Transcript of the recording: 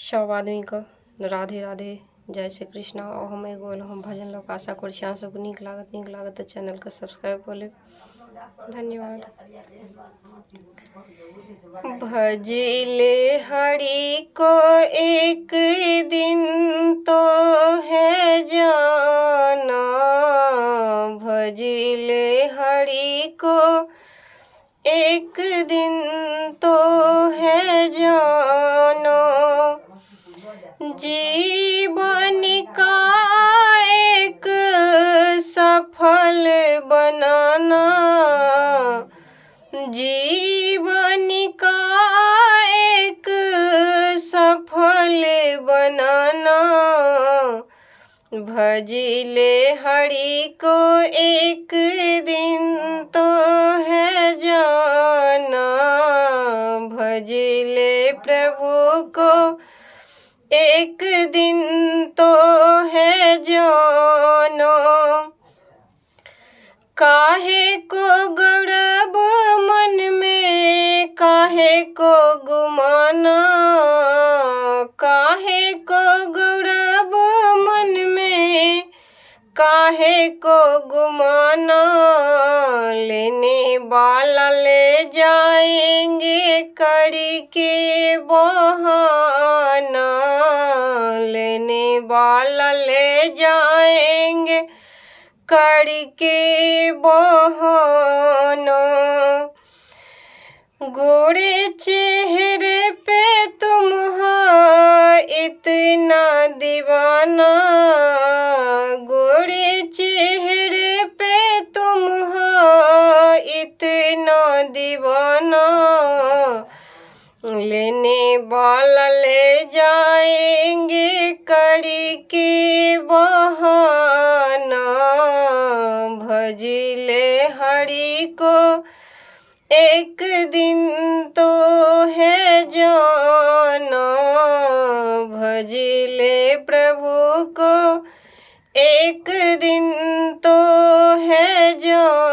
सब आदमी को राधे राधे, जय श्री कृष्ण। और हम एगो हम भजन लोग आशा कर सबको नीक लागत तो चैनल को सब्सक्राइब कर ले। धन्यवाद। भजिले हरि को एक दिन तो है जाना, भजिले हरि को एक दिन तो है जाना, जीवन का एक सफल बनाना, जीवन का एक सफल बनाना, भजिले हरि को एक दिन तो है जाना, भजिले प्रभु को एक दिन तो है जाना, काहे को गौरव मन में काहे को गुमाना, काहे को गौरव मन में काहे को गुमाना, लेने वाला ले जाएंगे करके बहाना, लेने वाला ले जाएंगे करके बहाना, गोरे चेहरे पे तुम हो इतना दीवाना, गोरे चेहरे पे तुम हो इतना दीवाना, लेने वाला ले जाएंगे करके बहाना, भजिले हरि को एक दिन तो है जाना, भजिले प्रभु को एक दिन तो है जाना।